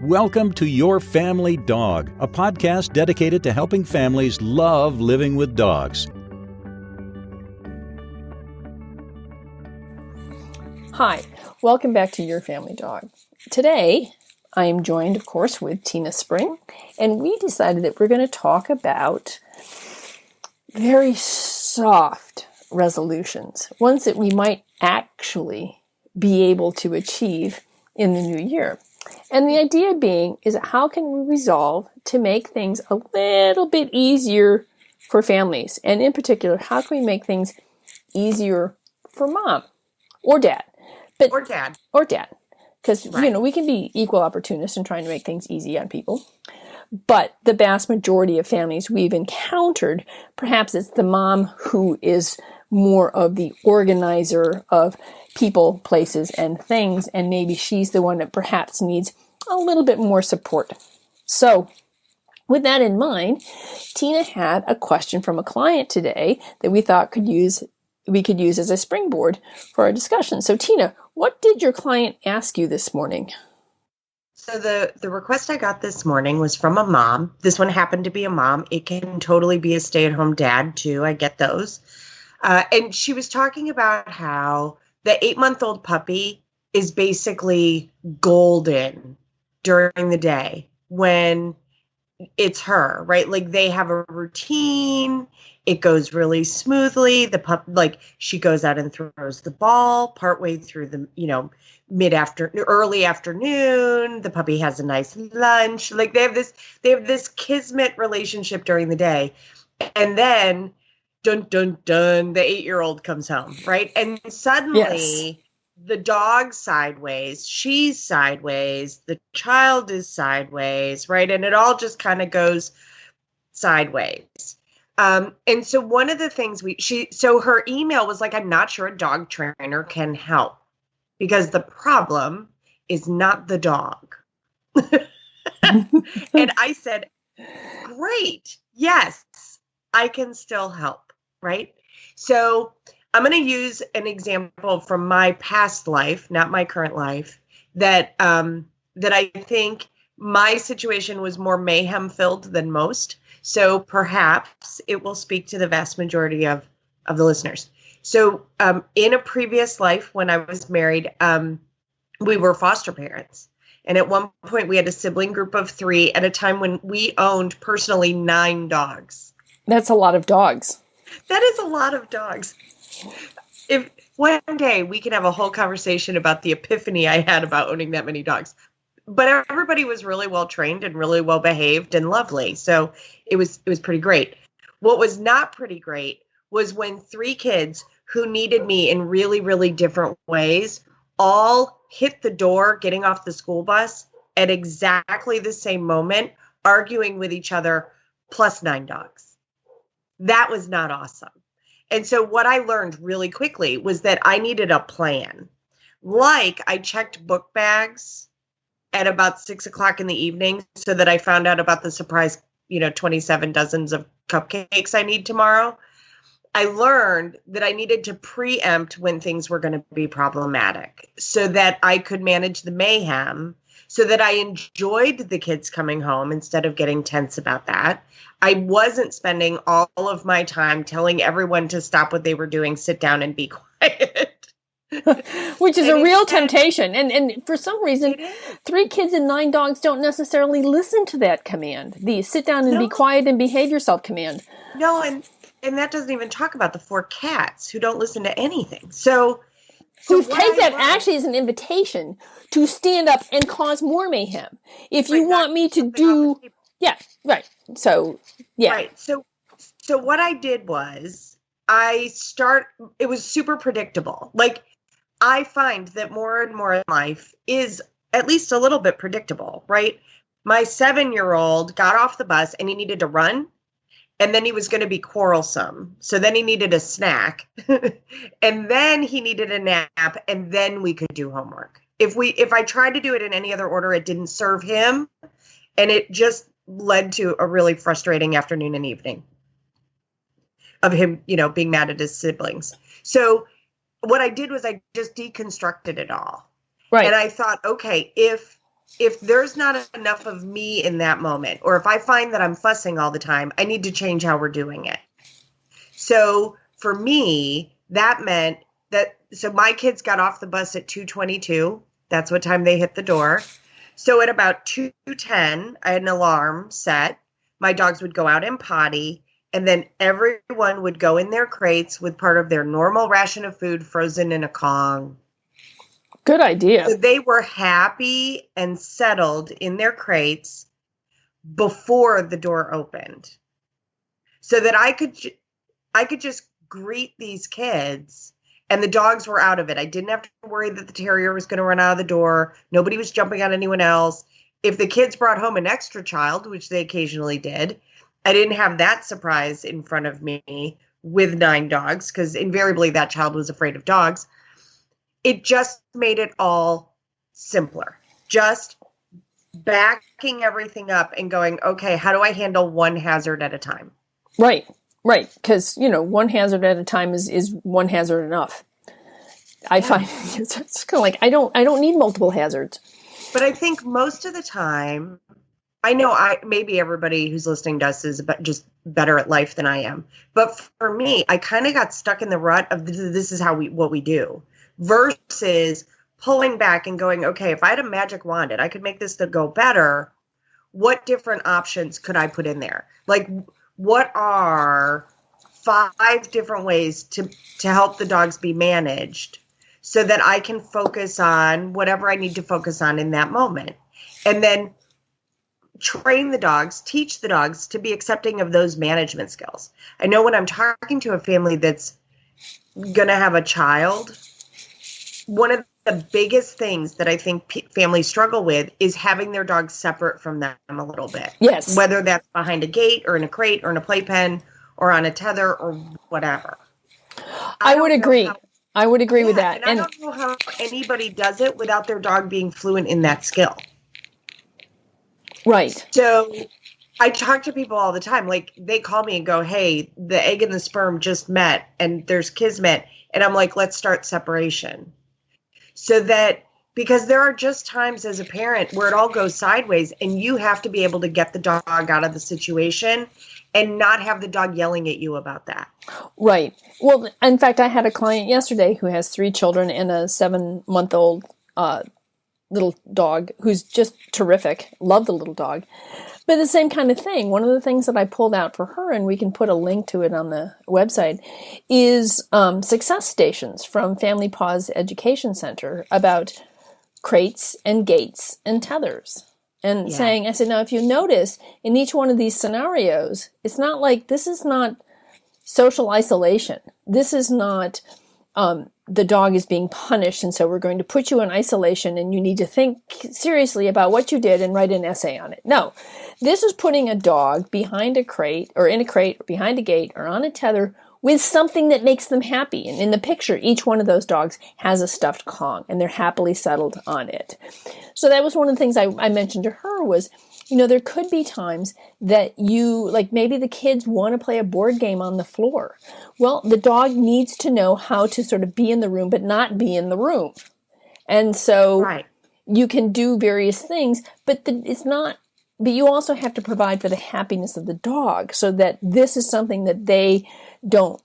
Welcome to Your Family Dog, a podcast dedicated to helping families love living with dogs. Hi, welcome back to Your Family Dog. Today, I am joined, of course, with Tina Spring, and we decided that we're going to talk about very soft resolutions, ones that we might actually be able to achieve in the new year. And the idea being is how can we resolve to make things a little bit easier for families? And in particular, how can we make things easier for mom or dad? Or dad. Because, right. We can be equal opportunists in trying to make things easy on people. But the vast majority of families we've encountered, perhaps it's the mom who is more of the organizer of people, places, and things, and maybe she's the one that perhaps needs a little bit more support. So, with that in mind, Tina had a question from a client today that we thought we could use as a springboard for our discussion. So, Tina, what did your client ask you this morning? So the request I got this morning was from a mom. This one happened to be a mom. It can totally be a stay-at-home dad, too. I get those. And she was talking about how the 8-month-old puppy is basically golden during the day when it's her, right? Like they have a routine. It goes really smoothly. The pup, like she goes out and throws the ball partway through the, early afternoon. The puppy has a nice lunch. Like they have this kismet relationship during the day. And then dun, dun, dun, the 8-year-old comes home, right? And suddenly the dog's sideways, she's sideways, the child is sideways, right? And it all just kind of goes sideways. And so one of the things so her email was like, I'm not sure a dog trainer can help because the problem is not the dog. And I said, great. Yes, I can still help. Right. So I'm going to use an example from my past life, not my current life, that I think my situation was more mayhem filled than most. So perhaps it will speak to the vast majority of the listeners. So in a previous life, when I was married, we were foster parents. And at one point we had a sibling group of 3 at a time when we owned personally 9 dogs. That's a lot of dogs. That is a lot of dogs. If one day we can have a whole conversation about the epiphany I had about owning that many dogs. But everybody was really well trained and really well behaved and lovely. So it was pretty great. What was not pretty great was when 3 kids who needed me in really, really different ways all hit the door getting off the school bus at exactly the same moment, arguing with each other, plus 9 dogs. That was not awesome. And so what I learned really quickly was that I needed a plan. Like I checked book bags at about 6 o'clock in the evening so that I found out about the surprise, 27 dozens of cupcakes I need tomorrow. I learned that I needed to preempt when things were going to be problematic so that I could manage the mayhem, so that I enjoyed the kids coming home instead of getting tense about that. I wasn't spending all of my time telling everyone to stop what they were doing, sit down and be quiet. Which is a real temptation. And for some reason, 3 kids and 9 dogs don't necessarily listen to that command. The sit down and be quiet and behave yourself command. No, and that doesn't even talk about the 4 cats who don't listen to anything. So take that actually as an invitation to stand up and cause more mayhem. If you want me to do... Yeah, right. So, yeah. Right. So what I did was it was super predictable. Like, I find that more and more in life is at least a little bit predictable, right? My 7-year-old got off the bus and he needed to run. And then he was going to be quarrelsome. So then he needed a snack. And then he needed a nap. And then we could do homework. If I tried to do it in any other order, it didn't serve him. And it just led to a really frustrating afternoon and evening of him, being mad at his siblings. So what I did was I just deconstructed it all. Right. And I thought, okay, if if there's not enough of me in that moment, or if I find that I'm fussing all the time, I need to change how we're doing it. So for me, that meant that, so my kids got off the bus at 2:22. That's what time they hit the door. So at about 2:10, I had an alarm set. My dogs would go out and potty, and then everyone would go in their crates with part of their normal ration of food frozen in a Kong. Good idea. So they were happy and settled in their crates before the door opened, so that I could just greet these kids, and the dogs were out of it. I didn't have to worry that the terrier was going to run out of the door. Nobody was jumping on anyone else. If the kids brought home an extra child, which they occasionally did, I didn't have that surprise in front of me with 9 dogs, because invariably that child was afraid of dogs. It just made it all simpler. Just backing everything up and going, okay, how do I handle one hazard at a time? Right. Because, one hazard at a time is one hazard enough. I find it's kind of like, I don't need multiple hazards. But I think most of the time, I know maybe everybody who's listening to us is just better at life than I am. But for me, I kind of got stuck in the rut of this is what we do, versus pulling back and going, okay, if I had a magic wand and I could make this to go better, what different options could I put in there? Like, what are 5 different ways to help the dogs be managed so that I can focus on whatever I need to focus on in that moment? And then train the dogs, teach the dogs to be accepting of those management skills. I know when I'm talking to a family that's going to have a child, one of the biggest things that I think families struggle with is having their dogs separate from them a little bit. Yes. Whether that's behind a gate or in a crate or in a playpen or on a tether or whatever. I would agree. I would agree with that. And I don't know how anybody does it without their dog being fluent in that skill. Right. So I talk to people all the time. Like, they call me and go, hey, the egg and the sperm just met and there's kismet. And I'm like, let's start separation. So that, because there are just times as a parent where it all goes sideways and you have to be able to get the dog out of the situation and not have the dog yelling at you about that. Right. Well, in fact, I had a client yesterday who has 3 children and a 7-month-old little dog who's just terrific. Love the little dog. But the same kind of thing. One of the things that I pulled out for her, and we can put a link to it on the website, is success stations from Family Paws Education Center about crates and gates and tethers. And saying, I said, now if you notice in each one of these scenarios, it's not like, this is not social isolation. This is not the dog is being punished, and so we're going to put you in isolation and you need to think seriously about what you did and write an essay on it. No, this is putting a dog behind a crate or in a crate or behind a gate or on a tether with something that makes them happy. And in the picture, each one of those dogs has a stuffed Kong and they're happily settled on it. So that was one of the things I mentioned to her was, there could be times that maybe the kids want to play a board game on the floor. Well, the dog needs to know how to sort of be in the room, but not be in the room. And so you can do various things, but but you also have to provide for the happiness of the dog so that this is something that they don't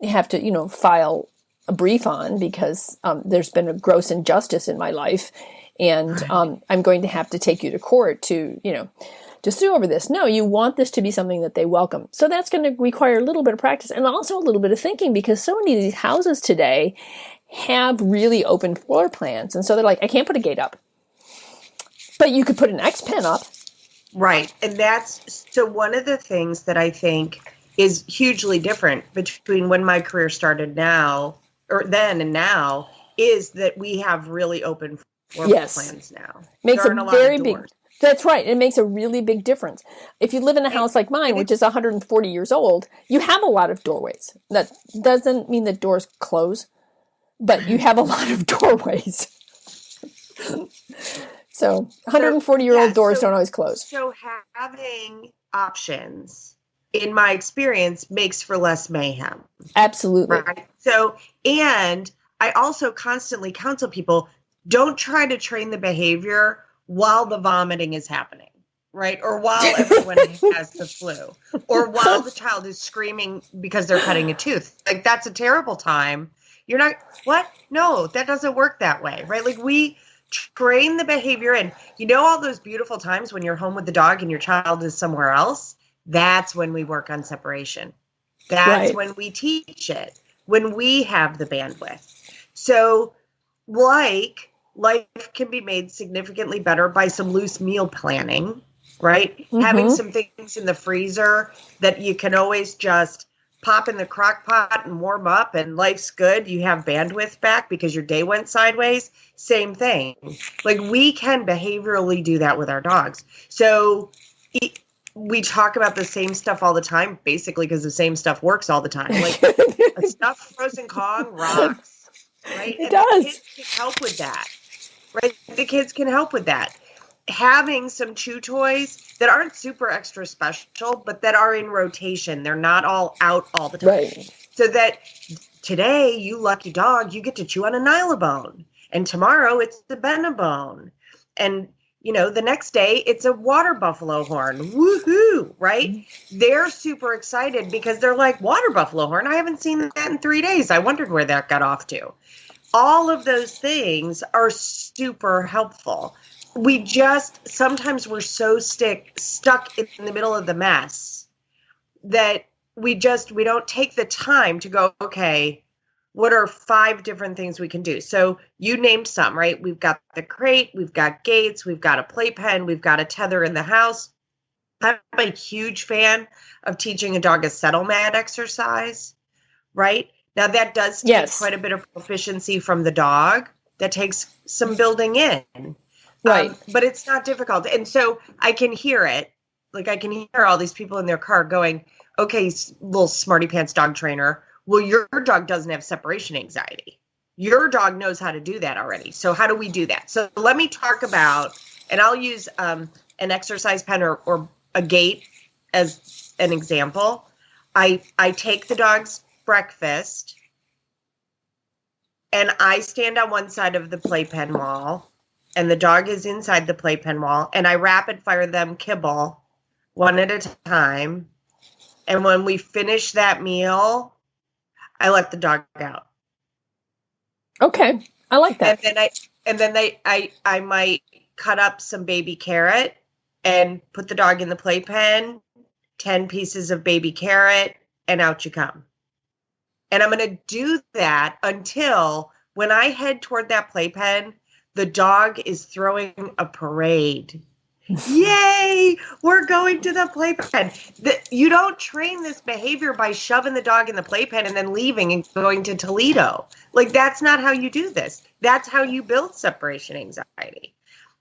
have to, file a brief on because there's been a gross injustice in my life. And I'm going to have to take you to court to sue over this. No, you want this to be something that they welcome. So that's going to require a little bit of practice and also a little bit of thinking, because so many of these houses today have really open floor plans. And so they're like, I can't put a gate up. But you could put an X pen up. Right. And so one of the things that I think is hugely different between when my career started then and now is that we have really open floor plans now. Makes a very big. That's right. It makes a really big difference. If you live in a house like mine, which is 140 years old, you have a lot of doorways. That doesn't mean that doors close, but you have a lot of doorways. So 140-year-old doors don't always close. So having options, in my experience, makes for less mayhem. Absolutely. Right? So, and I also constantly counsel people, don't try to train the behavior while the vomiting is happening, right? Or while everyone has the flu, or while the child is screaming because they're cutting a tooth. Like, that's a terrible time. You're not, what? No, that doesn't work that way, right? Like, we train the behavior, and all those beautiful times when you're home with the dog and your child is somewhere else, that's when we work on separation. That's when we teach it, when we have the bandwidth. So, life can be made significantly better by some loose meal planning, right? Mm-hmm. Having some things in the freezer that you can always just pop in the crock pot and warm up, and life's good. You have bandwidth back because your day went sideways. Same thing. Like, we can behaviorally do that with our dogs. So we talk about the same stuff all the time, basically because the same stuff works all the time. Like, a stuffed frozen Kong rocks, right? It does. The kids can help with that, right? The kids can help with that. Having some chew toys that aren't super extra special, but that are in rotation. They're not all out all the time. Right. So that today, you lucky dog, you get to chew on a Nylabone. And tomorrow, it's the Benebone. And, the next day, it's a water buffalo horn. Woohoo, right? Mm-hmm. They're super excited because they're like, water buffalo horn? I haven't seen that in 3 days. I wondered where that got off to. All of those things are super helpful. Sometimes we're so stuck in the middle of the mess that we don't take the time to go, okay, what are 5 different things we can do? So you named some, right? We've got the crate, we've got gates, we've got a playpen, we've got a tether in the house. I'm a huge fan of teaching a dog a settle mat exercise, right? Now that does take quite a bit of proficiency from the dog. That takes some building in. Right. But it's not difficult. And so I can hear it. Like, I can hear all these people in their car going, okay, little smarty pants dog trainer. Well, your dog doesn't have separation anxiety. Your dog knows how to do that already. So how do we do that? So let me talk about, and I'll use an exercise pen or a gate as an example. I take the dog's breakfast and I stand on one side of the playpen wall, and the dog is inside the playpen wall, and I rapid fire them kibble one at a time. And when we finish that meal, I let the dog out. Okay. I like that. And then I might cut up some baby carrot and put the dog in the playpen, 10 pieces of baby carrot, and out you come. And I'm going to do that until when I head toward that playpen, the dog is throwing a parade. Yay! We're going to the playpen. You don't train this behavior by shoving the dog in the playpen and then leaving and going to Toledo. Like, that's not how you do this. That's how you build separation anxiety.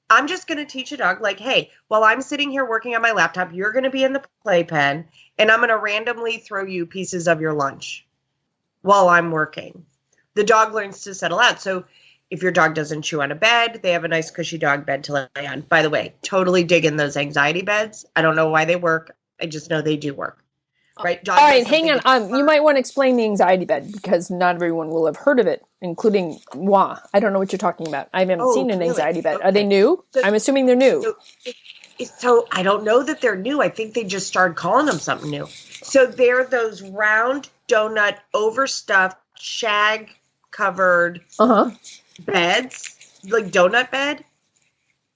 I'm just going to teach a dog, like, hey, while I'm sitting here working on my laptop, you're going to be in the playpen, and I'm going to randomly throw you pieces of your lunch while I'm working. The dog learns to settle out. So if your dog doesn't chew on a bed, they have a nice cushy dog bed to lay on. By the way, totally digging those anxiety beds. I don't know why they work. I just know they do work. Right? All right, hang on. You might want to explain the anxiety bed because not everyone will have heard of it, including moi. I don't know what you're talking about. I haven't seen an anxiety bed. Okay. Are they new? So, I'm assuming they're new. So I don't know that they're new. I think they just started calling them something new. So they're those round donut, overstuffed, shag covered beds, like donut bed.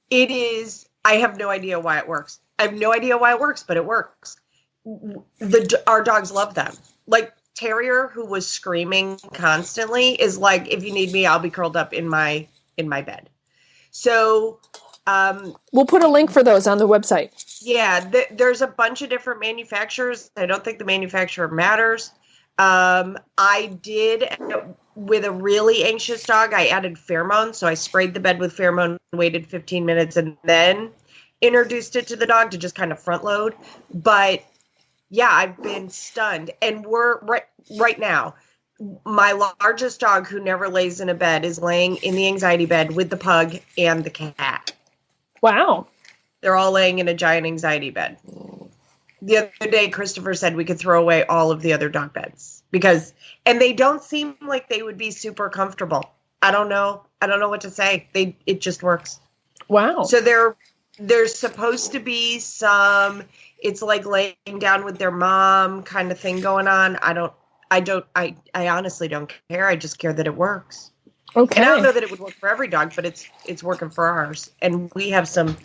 It is. I have no idea why it works. But it works. Our dogs love them. Like Terrier, who was screaming constantly, is like, if you need me, I'll be curled up in my bed. So we'll put a link for those on the website. Yeah, there's a bunch of different manufacturers. I don't think the manufacturer matters. I did, with a really anxious dog, I added pheromones. So I sprayed the bed with pheromone, waited 15 minutes, and then introduced it to the dog to just kind of front load. But yeah, I've been stunned. And we're right now, my largest dog, who never lays in a bed, is laying in the anxiety bed with the pug and the cat. Wow. They're all laying in a giant anxiety bed. The other day, Christopher said we could throw away all of the other dog beds and they don't seem like they would be super comfortable. I don't know what to say. It just works. Wow. So there's supposed to be some, it's like laying down with their mom kind of thing going on. I honestly don't care. I just care that it works. Okay. And I don't know that it would work for every dog, but it's working for ours. And we have some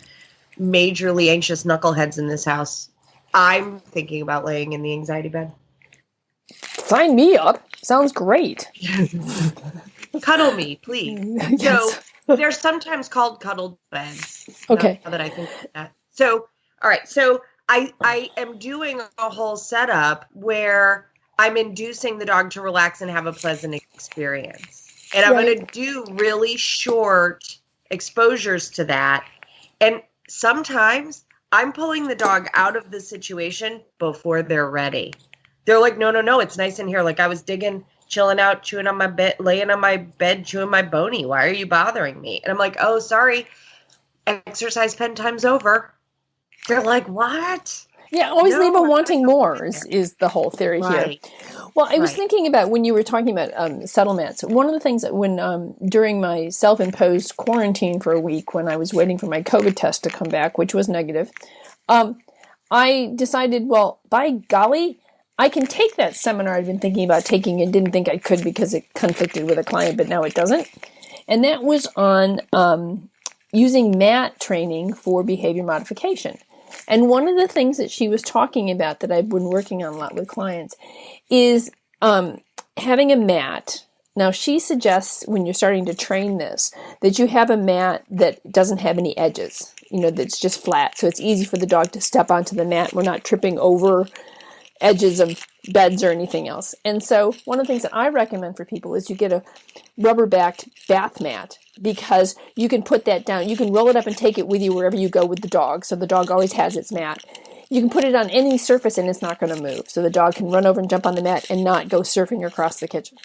majorly anxious knuckleheads in this house. I'm thinking about laying in the anxiety bed. Sign me up. Sounds great. Cuddle me, please. Yes. So they're sometimes called cuddled beds. Okay. Now that I think of that. So, all right. So I am doing a whole setup where I'm inducing the dog to relax and have a pleasant experience. And I'm going to do really short exposures to that. And sometimes I'm pulling the dog out of the situation before they're ready. They're like, no, it's nice in here. Like I was digging, chilling out, chewing on my bed, laying on my bed, chewing my bony. Why are you bothering me? And I'm like, oh, sorry. Exercise 10 times over. They're like, what? Yeah, always leave them wanting more is the whole theory here. Well, I was thinking about when you were talking about settlements. One of the things that when during my self-imposed quarantine for a week, when I was waiting for my COVID test to come back, which was negative, I decided, well, by golly, I can take that seminar I'd been thinking about taking and didn't think I could because it conflicted with a client, but now it doesn't. And that was on using MAT training for behavior modification. And one of the things that she was talking about that I've been working on a lot with clients is having a mat. Now, she suggests when you're starting to train this, that you have a mat that doesn't have any edges, that's just flat. So it's easy for the dog to step onto the mat. We're not tripping over edges of beds or anything else. And so one of the things that I recommend for people is you get a rubber-backed bath mat, because you can put that down. You can roll it up and take it with you wherever you go with the dog. So the dog always has its mat. You can put it on any surface and it's not going to move. So the dog can run over and jump on the mat and not go surfing across the kitchen.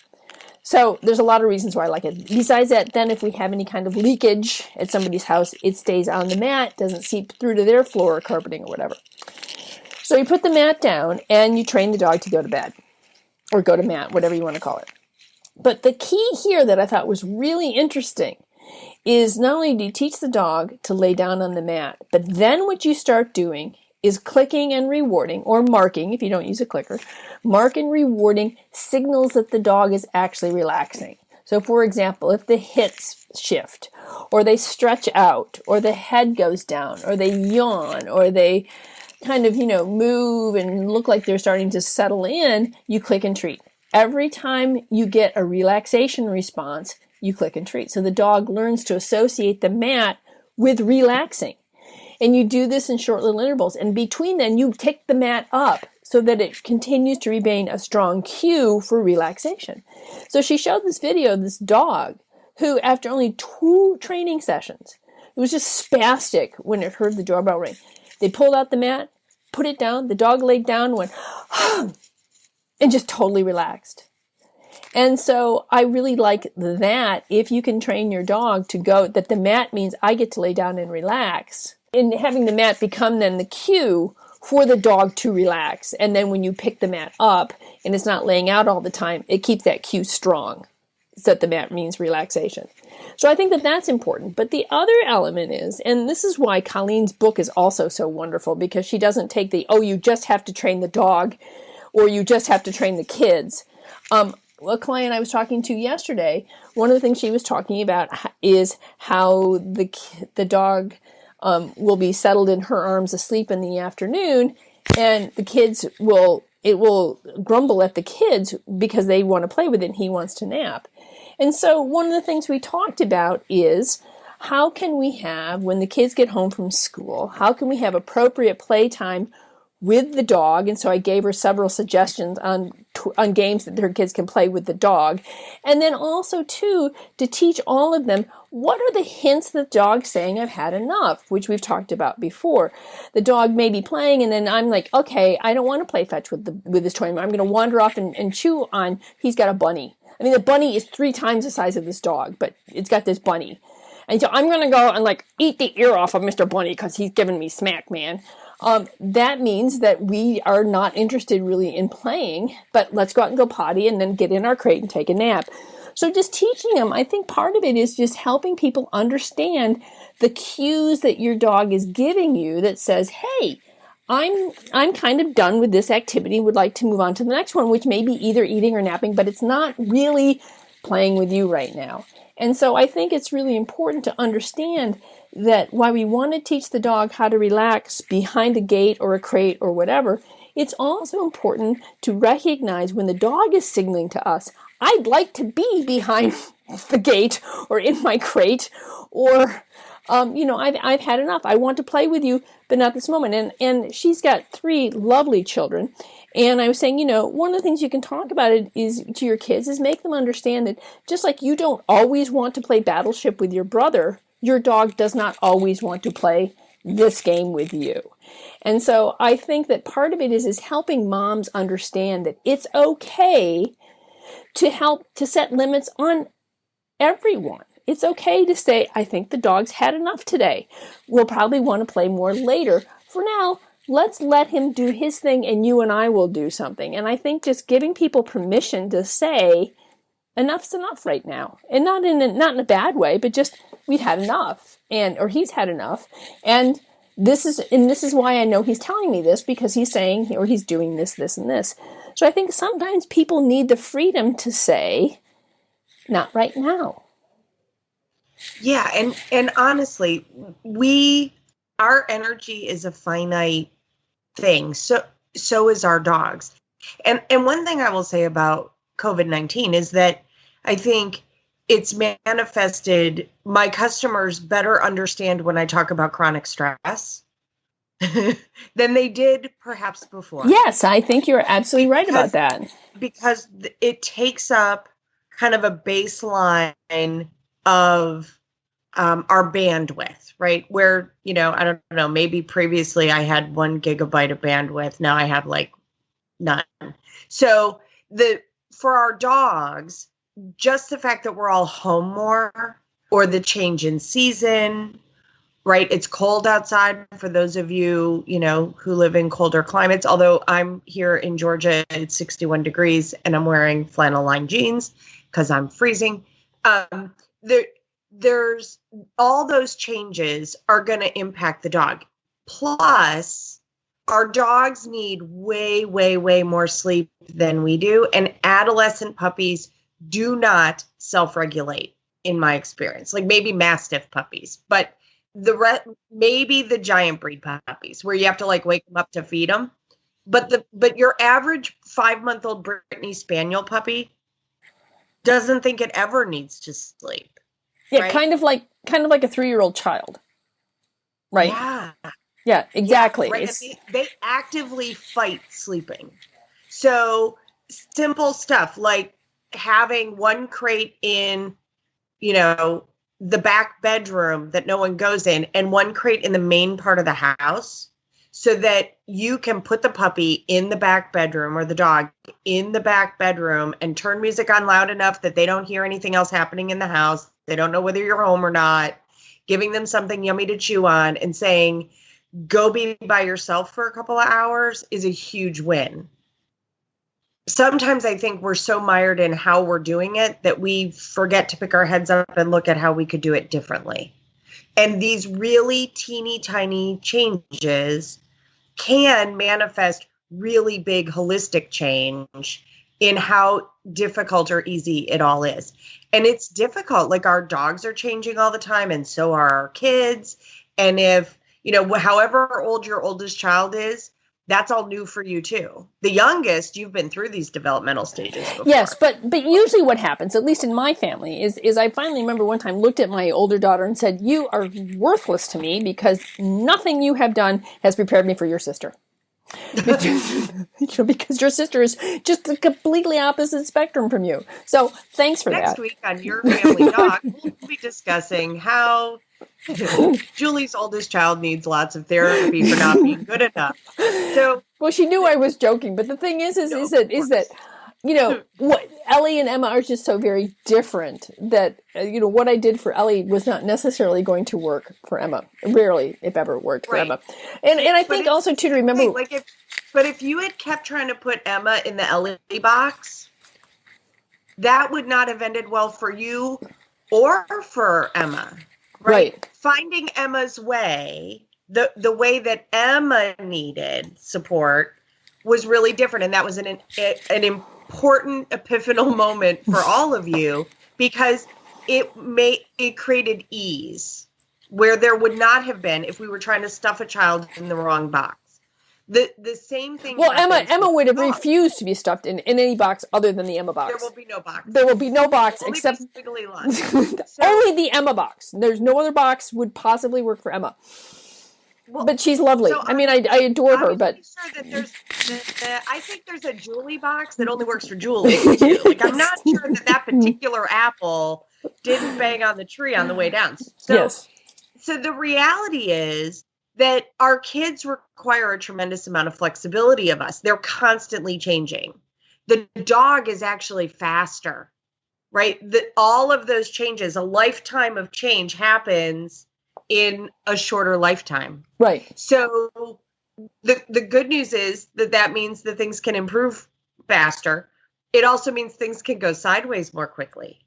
So there's a lot of reasons why I like it. Besides that, then if we have any kind of leakage at somebody's house, it stays on the mat, doesn't seep through to their floor or carpeting or whatever. So you put the mat down and you train the dog to go to bed or go to mat, whatever you want to call it. But the key here that I thought was really interesting is not only do you teach the dog to lay down on the mat, but then what you start doing is clicking and rewarding, or marking if you don't use a clicker, mark and rewarding signals that the dog is actually relaxing. So for example, if the hips shift, or they stretch out, or the head goes down, or they yawn, or they kind of, move and look like they're starting to settle in, you click and treat. Every time you get a relaxation response, you click and treat. So the dog learns to associate the mat with relaxing. And you do this in short little intervals. And between them, you tick the mat up so that it continues to remain a strong cue for relaxation. So she showed this video of this dog who, after only 2 training sessions, it was just spastic when it heard the doorbell ring. They pulled out the mat, put it down, the dog laid down, went, and just totally relaxed. And so I really like that if you can train your dog to go, that the mat means I get to lay down and relax. And having the mat become then the cue for the dog to relax. And then when you pick the mat up and it's not laying out all the time, it keeps that cue strong. So that the mat means relaxation. So I think that that's important. But the other element is, and this is why Colleen's book is also so wonderful, because she doesn't take you just have to train the dog or you just have to train the kids. A client I was talking to yesterday, one of the things she was talking about is how the dog will be settled in her arms asleep in the afternoon, and the kids will grumble at the kids because they want to play with it and he wants to nap. And so one of the things we talked about is how can we have, when the kids get home from school, how can we have appropriate playtime with the dog? And so I gave her several suggestions on games that her kids can play with the dog. And then also, too, to teach all of them, what are the hints that the dog's saying, I've had enough, which we've talked about before. The dog may be playing, and then I'm like, okay, I don't want to play fetch with this toy. I'm going to wander off and chew on, he's got a bunny. I mean, the bunny is 3 times the size of this dog, but it's got this bunny. And so I'm going to go and eat the ear off of Mr. Bunny because he's giving me smack, man. That means that we are not interested really in playing, but let's go out and go potty and then get in our crate and take a nap. So just teaching them, I think part of it is just helping people understand the cues that your dog is giving you that says, hey, I'm kind of done with this activity, would like to move on to the next one, which may be either eating or napping, but it's not really playing with you right now. And so I think it's really important to understand that while we want to teach the dog how to relax behind a gate or a crate or whatever, it's also important to recognize when the dog is signaling to us, I'd like to be behind the gate or in my crate, or I've had enough. I want to play with you, but not this moment. And she's got 3 lovely children. And I was saying, one of the things you can talk about it is to your kids is make them understand that just like you don't always want to play Battleship with your brother, your dog does not always want to play this game with you. And so I think that part of it is helping moms understand that it's okay to help to set limits on everyone. It's okay to say, I think the dog's had enough today. We'll probably want to play more later. For now, let's let him do his thing and you and I will do something. And I think just giving people permission to say, enough's enough right now. And not in a bad way, but just we've had enough, or he's had enough. And this is why I know he's telling me this, because he's saying, or he's doing this, this, and this. So I think sometimes people need the freedom to say, not right now. Yeah, and honestly, our energy is a finite thing. So is our dogs. And one thing I will say about COVID-19 is that I think it's manifested, my customers better understand when I talk about chronic stress than they did perhaps before. Yes, I think you're absolutely right about that. Because it takes up kind of a baseline of our bandwidth, right? Where, I don't know, maybe previously I had 1 gigabyte of bandwidth. Now I have like none. So for our dogs, just the fact that we're all home more, or the change in season, right? It's cold outside for those of you, who live in colder climates. Although I'm here in Georgia, it's 61 degrees and I'm wearing flannel lined jeans because I'm freezing. There's all those changes are going to impact the dog. Plus, our dogs need way, way, way more sleep than we do. And adolescent puppies do not self-regulate, in my experience. Like maybe Mastiff puppies, but maybe the giant breed puppies where you have to like wake them up to feed them. But your average 5-month-old Brittany Spaniel puppy doesn't think it ever needs to sleep. Yeah, right? kind of like a 3-year-old child, right? Yeah, exactly. Yeah, right. They actively fight sleeping. So simple stuff like having 1 crate in, the back bedroom that no one goes in, and 1 crate in the main part of the house, so that you can put the puppy in the back bedroom or the dog in the back bedroom and turn music on loud enough that they don't hear anything else happening in the house. They don't know whether you're home or not, giving them something yummy to chew on and saying, go be by yourself for a couple of hours is a huge win. Sometimes I think we're so mired in how we're doing it that we forget to pick our heads up and look at how we could do it differently. And these really teeny tiny changes can manifest really big holistic change in how difficult or easy it all is. And it's difficult. Like our dogs are changing all the time, and so are our kids. And if, however old your oldest child is, that's all new for you too. The youngest, you've been through these developmental stages before. Yes, but usually what happens, at least in my family, is I finally remember one time looked at my older daughter and said, you are worthless to me because nothing you have done has prepared me for your sister. Because your sister is just a completely opposite spectrum from you. So thanks for that. Next week on Your Family Dog, we'll be discussing how Julie's oldest child needs lots of therapy for not being good enough. So, well, she knew I was joking, but the thing is that what Ellie and Emma are just so very different that what I did for Ellie was not necessarily going to work for Emma. Rarely, if ever, worked for Emma. And I think also too to remember, but if you had kept trying to put Emma in the Ellie box, that would not have ended well for you or for Emma, right? Finding Emma's way, the way that Emma needed support was really different. And that was an important epiphanal moment for all of you, because it created ease where there would not have been if we were trying to stuff a child in the wrong box. The same thing. Well, Emma would have refused to be stuffed in any box other than the Emma box. There will be no box. There will be no box except only the Emma box. There's no other box would possibly work for Emma. Well, but she's lovely. So I mean, I adore her. But sure that there's I think there's a Julie box that only works for Julie too. Like, I'm not sure that particular apple didn't bang on the tree on the way down. So, yes. So the reality is that our kids require a tremendous amount of flexibility of us. They're constantly changing. The dog is actually faster, right? All of those changes, a lifetime of change happens in a shorter lifetime. Right. So the good news is that means that things can improve faster. It also means things can go sideways more quickly.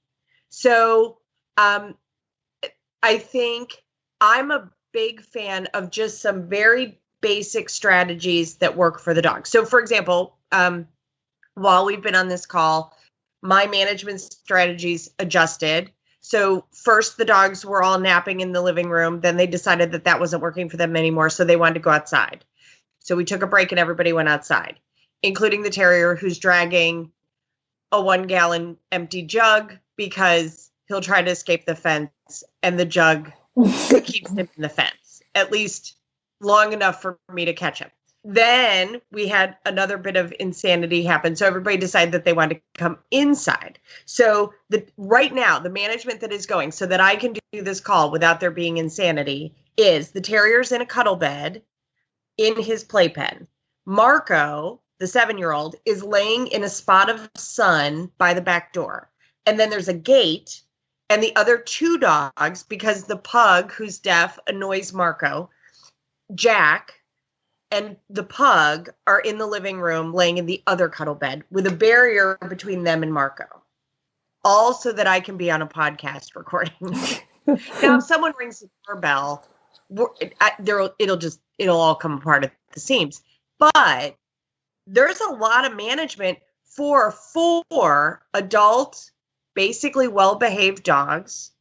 So I think I'm a big fan of just some very basic strategies that work for the dog. So, for example, while we've been on this call, my management strategies adjusted. So first, the dogs were all napping in the living room. Then they decided that wasn't working for them anymore, so they wanted to go outside. So we took a break and everybody went outside, including the terrier, who's dragging a 1-gallon empty jug because he'll try to escape the fence, and the jug keeps him in the fence, at least long enough for me to catch him. Then we had another bit of insanity happen. So everybody decided that they wanted to come inside. So right now, the management that is going so that I can do this call without there being insanity is the terrier's in a cuddle bed in his playpen. Marco, the 7-year-old, is laying in a spot of sun by the back door. And then there's a gate, and the other 2 dogs, because the pug, who's deaf, annoys Marco, Jack and the pug are in the living room laying in the other cuddle bed with a barrier between them and Marco, all so that I can be on a podcast recording. Now, if someone rings the doorbell, it'll all come apart at the seams. But there's a lot of management for 4 adult, basically well-behaved dogs,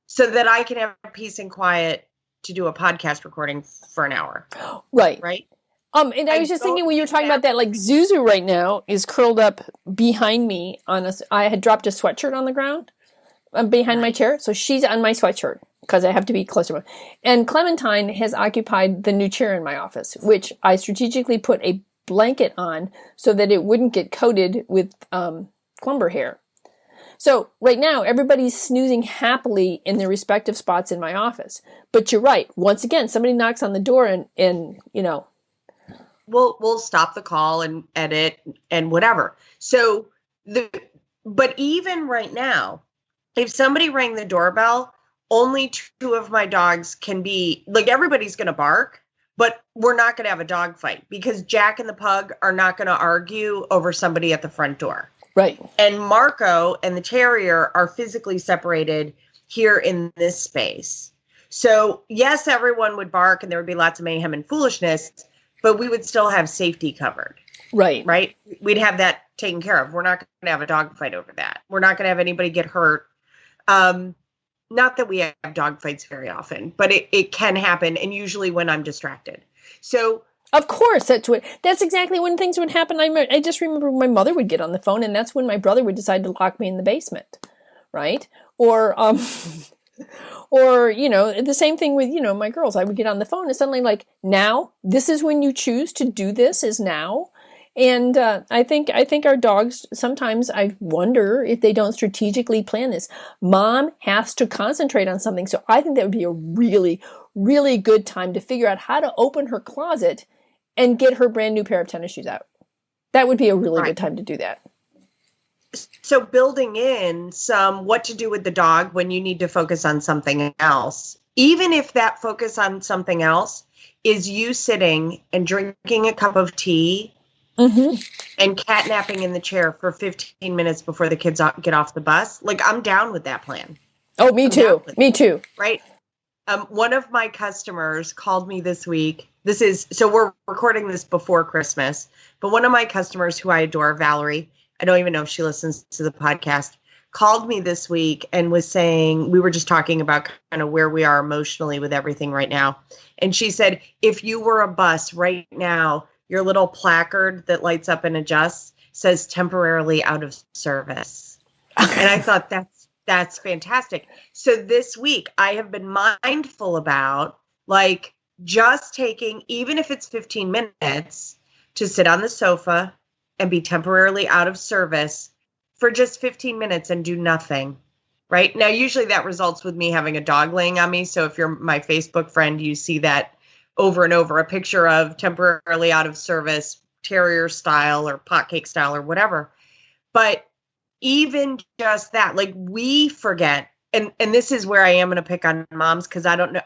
so that I can have peace and quiet to do a podcast recording for an hour. Right. Right. And I was just thinking when you were talking about that, like Zuzu right now is curled up behind me I had dropped a sweatshirt on the ground behind my chair. So she's on my sweatshirt because I have to be close to her. And Clementine has occupied the new chair in my office, which I strategically put a blanket on so that it wouldn't get coated with clumber hair. So right now, everybody's snoozing happily in their respective spots in my office. But you're right. Once again, somebody knocks on the door and we'll stop the call and edit and whatever. So but even right now, if somebody rang the doorbell, only 2 of my dogs can be, like, everybody's going to bark, but we're not going to have a dog fight because Jack and the pug are not going to argue over somebody at the front door. Right. And Marco and the terrier are physically separated here in this space. So, yes, everyone would bark and there would be lots of mayhem and foolishness, but we would still have safety covered. Right. Right? We'd have that taken care of. We're not going to have a dog fight over that. We're not going to have anybody get hurt. Not that we have dog fights very often, but it can happen, and usually when I'm distracted. So, of course, that's exactly when things would happen. I just remember my mother would get on the phone, and that's when my brother would decide to lock me in the basement, right? Or the same thing with, my girls. I would get on the phone and suddenly like, now, this is when you choose to do this is now. And I think our dogs, sometimes I wonder if they don't strategically plan this. Mom has to concentrate on something. So I think that would be a really, really good time to figure out how to open her closet and get her brand new pair of tennis shoes out. That would be a really good time to do that. So building in some what to do with the dog when you need to focus on something else, even if that focus on something else is you sitting and drinking a cup of tea Mm-hmm. and catnapping in the chair for 15 minutes before the kids get off the bus. Like, I'm down with that plan. Oh, me too. Me too. Right? One of my customers called me this week. So we're recording this before Christmas, but one of my customers who I adore, Valerie, I don't even know if she listens to the podcast, called me this week and was saying, we were just talking about kind of where we are emotionally with everything right now. And she said, if you were a bus right now, your little placard that lights up and adjusts says temporarily out of service. And I thought that's fantastic. So this week I have been mindful about like just taking, even if it's 15 minutes, to sit on the sofa and be temporarily out of service for just 15 minutes and do nothing. Right now, usually that results with me having a dog laying on me. So if you're my Facebook friend, you see that over and over, a picture of temporarily out of service, terrier style or potcake style or whatever. But even just that, like we forget, and this is where I am going to pick on moms because I don't know.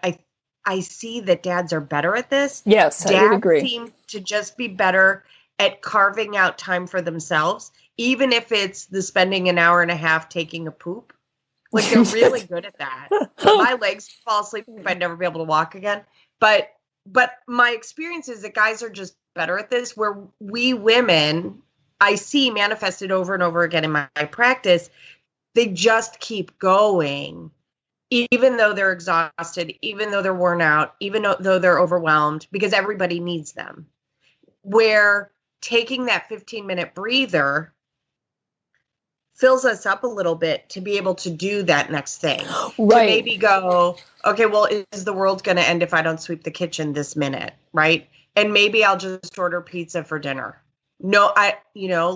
I see that dads are better at this. Yes, I would agree. Dads seem to just be better at carving out time for themselves, even if it's the spending an hour and a half taking a poop. Like they're really good at that. My legs fall asleep if I'd never be able to walk again. But my experience is that guys are just better at this, where we women, I see manifested over and over again in my practice, they just keep going, even though they're exhausted, even though they're worn out, even though they're overwhelmed, because everybody needs them. Where taking that 15-minute breather fills us up a little bit to be able to do that next thing. Right. To maybe go, okay, well, is the world going to end if I don't sweep the kitchen this minute, right? And maybe I'll just order pizza for dinner. No,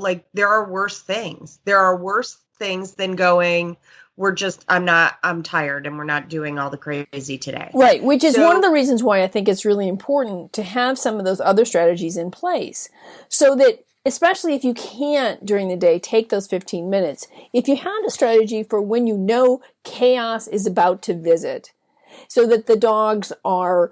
like there are worse things. There are worse things than going, I'm tired and we're not doing all the crazy today. Right, which is one of the reasons why I think it's really important to have some of those other strategies in place so that, especially if you can't during the day take those 15 minutes, if you had a strategy for when you know chaos is about to visit, so that the dogs are,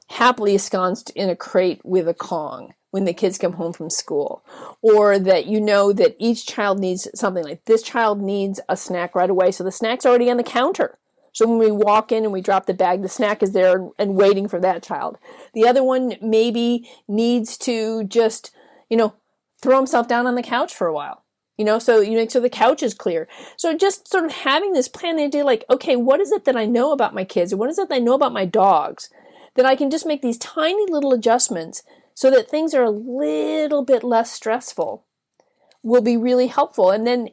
happily ensconced in a crate with a Kong when the kids come home from school, or that you know that each child needs something, like this child needs a snack right away, so the snack's already on the counter. So when we walk in and we drop the bag, the snack is there and waiting for that child. The other one maybe needs to just, throw himself down on the couch for a while. So you make sure the couch is clear. So just sort of having this plan, the idea like, okay, what is it that I know about my kids, or what is it that I know about my dogs, that I can just make these tiny little adjustments so that things are a little bit less stressful, will be really helpful. And then,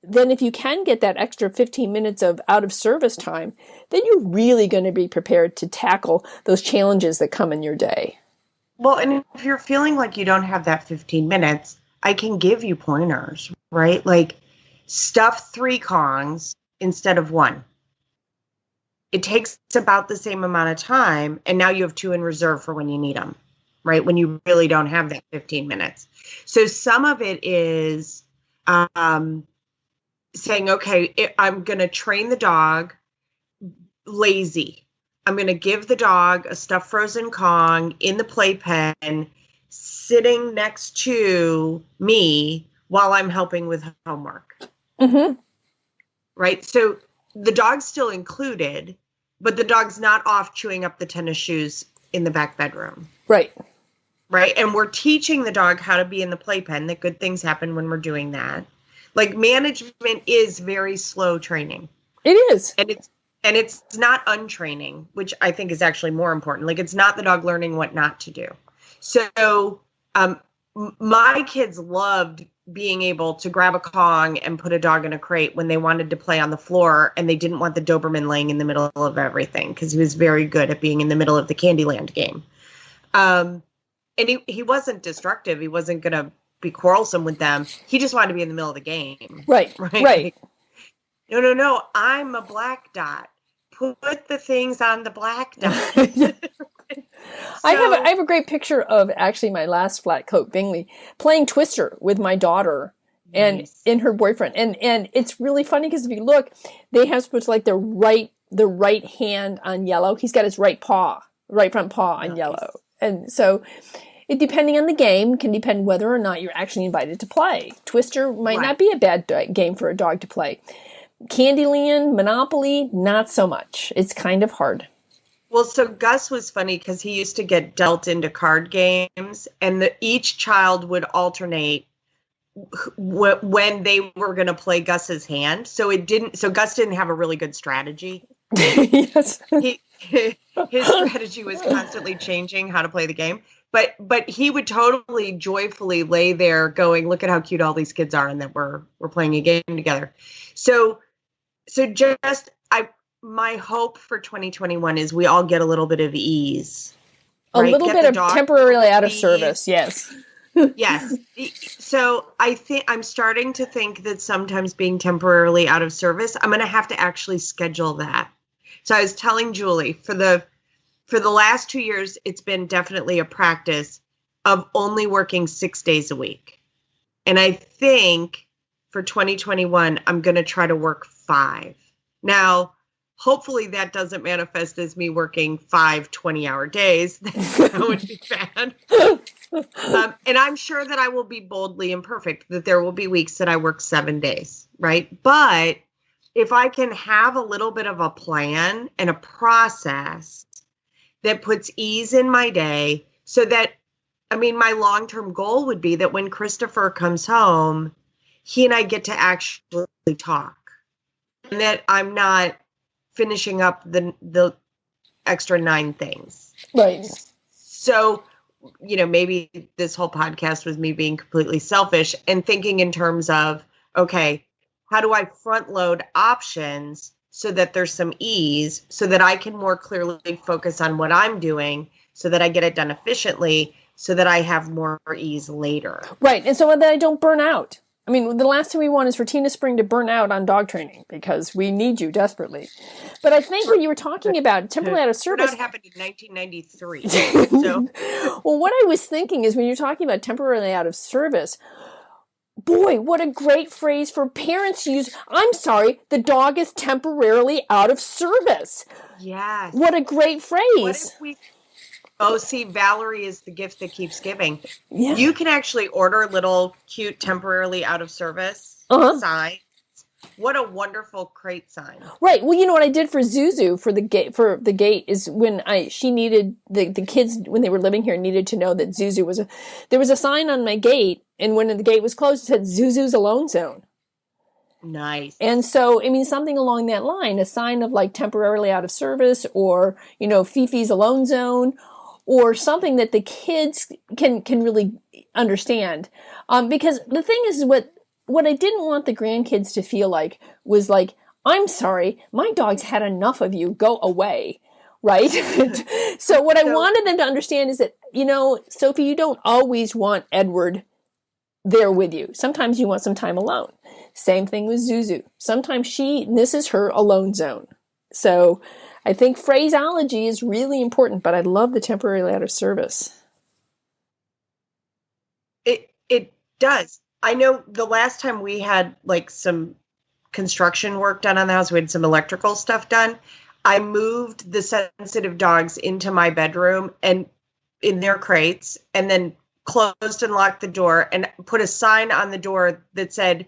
then if you can get that extra 15 minutes of out of service time, then you're really going to be prepared to tackle those challenges that come in your day. Well, and if you're feeling like you don't have that 15 minutes, I can give you pointers, right? Like stuff 3 Kongs instead of 1. It takes about the same amount of time, and now you have 2 in reserve for when you need them, right? When you really don't have that 15 minutes. So some of it is saying, okay, I'm going to train the dog lazy. I'm going to give the dog a stuffed frozen Kong in the playpen, sitting next to me while I'm helping with homework. Mm-hmm. Right? So the dog's still included, but the dog's not off chewing up the tennis shoes in the back bedroom. Right. Right? And we're teaching the dog how to be in the playpen, that good things happen when we're doing that. Like management is very slow training. It is. And it's not untraining, which I think is actually more important. Like it's not the dog learning what not to do. So my kids loved being able to grab a Kong and put a dog in a crate when they wanted to play on the floor and they didn't want the Doberman laying in the middle of everything, because he was very good at being in the middle of the Candyland game. And he wasn't destructive. He wasn't going to be quarrelsome with them. He just wanted to be in the middle of the game. Right. No. I'm a black dot. Put the things on the black dot. I have a great picture of actually my last flat coat, Bingley, playing Twister with my daughter and in her boyfriend. And it's really funny because if you look, they have supposed to like the right hand on yellow. He's got his right front paw on yellow. And so It, depending on the game, can depend whether or not you're actually invited to play. Twister might Right. not be a bad game for a dog to play. Candyland, Monopoly, not so much. It's kind of hard. Well, so Gus was funny because he used to get dealt into card games, and each child would alternate when they were going to play Gus's hand. So Gus didn't have a really good strategy. Yes. His strategy was constantly changing how to play the game. But he would totally joyfully lay there going, look at how cute all these kids are and that we're playing a game together. So my hope for 2021 is we all get a little bit of ease. A right? little Get bit the of dog temporarily out of ease. service, yes. Yes. So I think I'm starting to think that sometimes being temporarily out of service, I'm going to have to actually schedule that. So I was telling Julie for the last 2 years, it's been definitely a practice of only working 6 days a week. And I think for 2021, I'm going to try to work 5. Now, hopefully that doesn't manifest as me working 5 20-hour days. That would be bad. And I'm sure that I will be boldly imperfect, that there will be weeks that I work 7 days, right? But if I can have a little bit of a plan and a process that puts ease in my day so that, my long-term goal would be that when Christopher comes home, he and I get to actually talk and that I'm not finishing up the extra 9 things. Right. So, maybe this whole podcast was me being completely selfish and thinking in terms of, okay, how do I front load options so that there's some ease so that I can more clearly focus on what I'm doing so that I get it done efficiently so that I have more ease later. Right. And so that I don't burn out. The last thing we want is for Tina Spring to burn out on dog training because we need you desperately. But I think what you were talking about, temporarily out of service. That happened in 1993. So. Well, what I was thinking is when you're talking about temporarily out of service, boy, what a great phrase for parents to use. I'm sorry, the dog is temporarily out of service. Yes. What a great phrase. What if we... Oh, see, Valerie is the gift that keeps giving. Yeah. You can actually order little cute temporarily out of service signs. What a wonderful crate sign. Right. Well, you know what I did for Zuzu for the gate is when she needed the kids when they were living here needed to know that Zuzu there was a sign on my gate, and when the gate was closed it said Zuzu's alone zone. Nice. And so, something along that line, a sign of like temporarily out of service or, Fifi's alone zone or something that the kids can really understand. Because the thing is what I didn't want the grandkids to feel like was like, I'm sorry, my dog's had enough of you, go away. Right? So what I wanted them to understand is that, Sophie, you don't always want Edward there with you. Sometimes you want some time alone. Same thing with Zuzu. Sometimes this is her alone zone. So I think phraseology is really important, but I love the temporarily out of service. It does. I know the last time we had like some construction work done on the house, we had some electrical stuff done. I moved the sensitive dogs into my bedroom and in their crates and then closed and locked the door and put a sign on the door that said,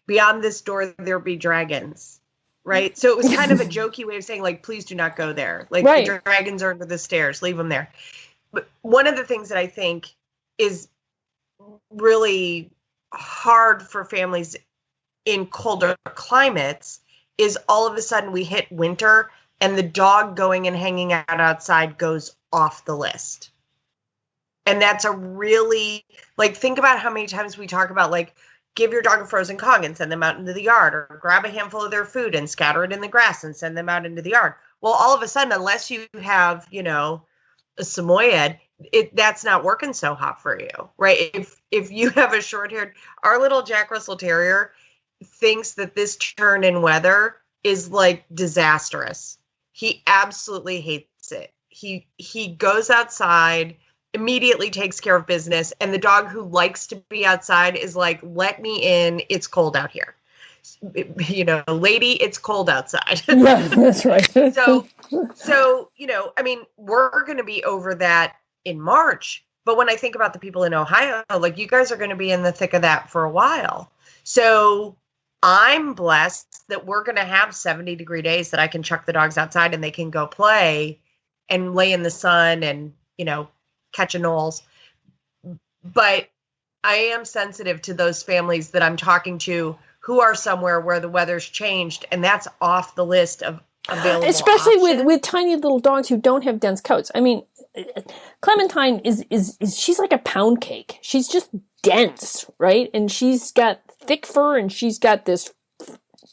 beyond this door, there be dragons. Right. So it was kind of a jokey way of saying, like, please do not go there. Like, right. The dragons are under the stairs. Leave them there. But one of the things that I think is really hard for families in colder climates is all of a sudden we hit winter and the dog going and hanging out outside goes off the list. And that's a really, like, think about how many times we talk about, like, give your dog a frozen Kong and send them out into the yard, or grab a handful of their food and scatter it in the grass and send them out into the yard. Well, all of a sudden, unless you have, a Samoyed, that's not working so hot for you, right? If you have a short-haired, our little Jack Russell Terrier thinks that this turn in weather is like disastrous. He absolutely hates it. He goes outside, immediately takes care of business, and the dog who likes to be outside is like, let me in, it's cold out here. Lady, it's cold outside. Yeah, that's right. So we're going to be over that in March, But when I think about the people in Ohio, like you guys are going to be in the thick of that for a while. So I'm blessed that we're going to have 70-degree days that I can chuck the dogs outside and they can go play and lay in the sun and, catch anoles. But I am sensitive to those families that I'm talking to who are somewhere where the weather's changed, and that's off the list of available especially options. with tiny little dogs who don't have dense coats. I mean, Clementine is she's like a pound cake. She's just dense, right? And she's got thick fur and she's got this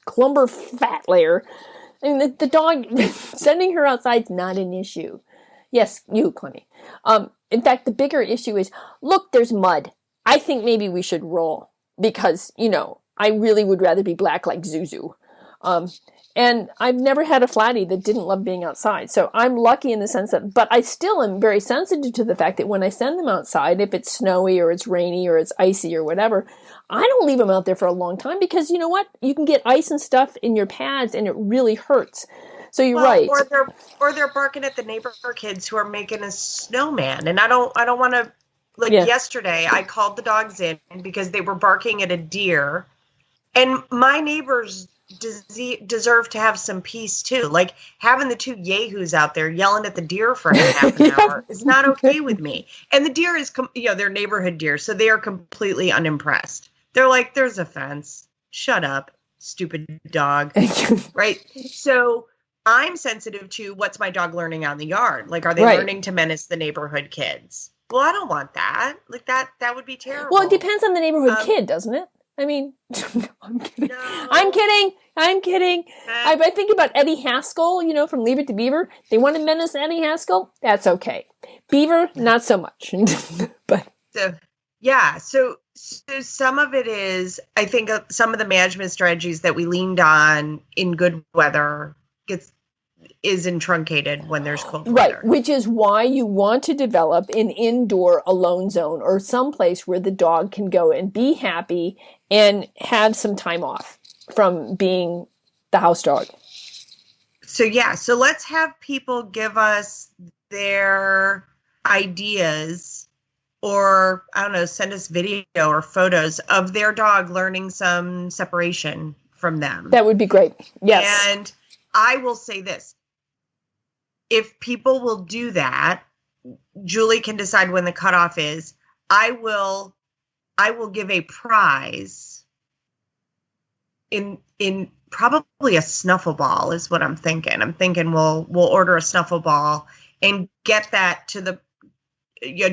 clumber fat layer. I mean, the dog, sending her outside's not an issue. Yes, you, Clemmy. In fact, the bigger issue is, look, there's mud. I think maybe we should roll because, I really would rather be black like Zuzu. And I've never had a flatty that didn't love being outside. So I'm lucky in the sense that, but I still am very sensitive to the fact that when I send them outside, if it's snowy or it's rainy or it's icy or whatever, I don't leave them out there for a long time because you know what? You can get ice and stuff in your pads and it really hurts. So you're right. Or they're barking at the neighbor kids who are making a snowman. And I don't want to, yesterday I called the dogs in because they were barking at a deer. And my neighbors deserve to have some peace too. Like having the two yahoos out there yelling at the deer for half an hour is not okay with me. And the deer is, they're neighborhood deer, so they are completely unimpressed. They're like, "There's a fence. Shut up, stupid dog." Right? So I'm sensitive to what's my dog learning out in the yard. Like, are they learning to menace the neighborhood kids? Well, I don't want that. Like that would be terrible. Well, it depends on the neighborhood kid, doesn't it? I mean, I'm kidding. No. I'm kidding. I think about Eddie Haskell, from Leave It to Beaver. They want to menace Eddie Haskell. That's okay. Beaver, not so much. But so some of it is, I think, some of the management strategies that we leaned on in good weather is truncated when there's cold weather. Right, which is why you want to develop an indoor alone zone or someplace where the dog can go and be happy and have some time off from being the house dog. So let's have people give us their ideas or, I don't know, send us video or photos of their dog learning some separation from them. That would be great. Yes. And I will say this. If people will do that, Julie can decide when the cutoff is. I will give a prize in probably a snuffle ball is what I'm thinking. I'm thinking we'll order a snuffle ball and get that to the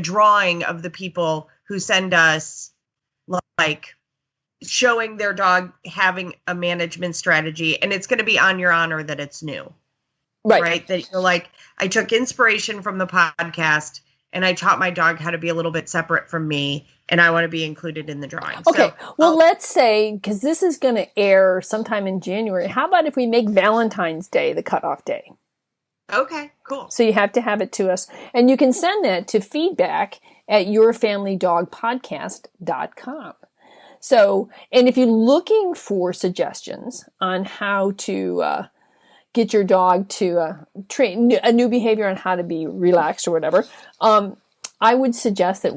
drawing of the people who send us like showing their dog having a management strategy, and it's going to be on your honor that it's new. Right. That you're like, I took inspiration from the podcast and I taught my dog how to be a little bit separate from me, and I want to be included in the drawing. Okay. So, let's say, because this is going to air sometime in January, how about if we make Valentine's Day the cutoff day? Okay, cool. So you have to have it to us. And you can send that to feedback@yourfamilydogpodcast.com. So, and if you're looking for suggestions on how to get your dog to train a new behavior on how to be relaxed or whatever, I would suggest that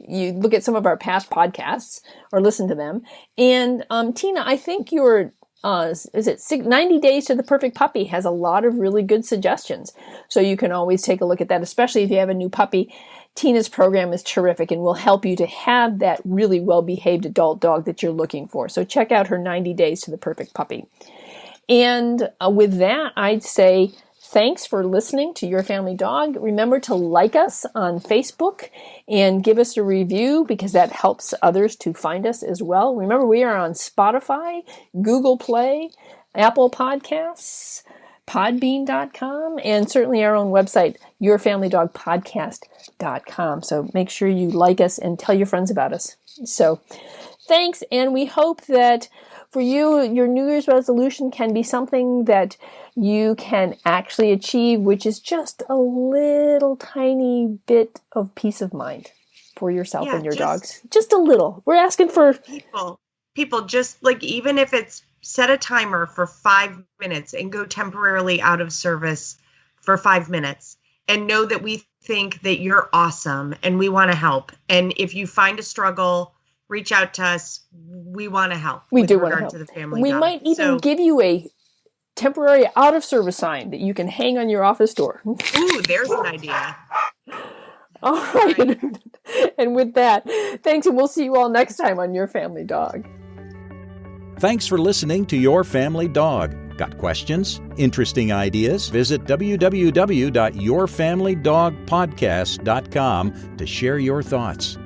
you look at some of our past podcasts or listen to them. And Tina, I think your 90 Days to the Perfect Puppy has a lot of really good suggestions. So you can always take a look at that, especially if you have a new puppy. Tina's program is terrific and will help you to have that really well-behaved adult dog that you're looking for. So check out her 90 Days to the Perfect Puppy. And with that, I'd say thanks for listening to Your Family Dog. Remember to like us on Facebook and give us a review because that helps others to find us as well. Remember, we are on Spotify, Google Play, Apple Podcasts, Podbean.com, and certainly our own website, yourfamilydogpodcast.com. So make sure you like us and tell your friends about us. So thanks, and we hope that for you, your New Year's resolution can be something that you can actually achieve, which is just a little tiny bit of peace of mind for yourself and your dogs. Just a little. We're asking for people just like, even if it's set a timer for 5 minutes and go temporarily out of service for 5 minutes and know that we think that you're awesome and we want to help. And if you find a struggle, reach out to us. We want to help. We do want to help. To the family we dog. might even give you a temporary out of service sign that you can hang on your office door. Ooh, there's an idea. All right. And with that, thanks, and we'll see you all next time on Your Family Dog. Thanks for listening to Your Family Dog. Got questions? Interesting ideas? Visit www.yourfamilydogpodcast.com to share your thoughts.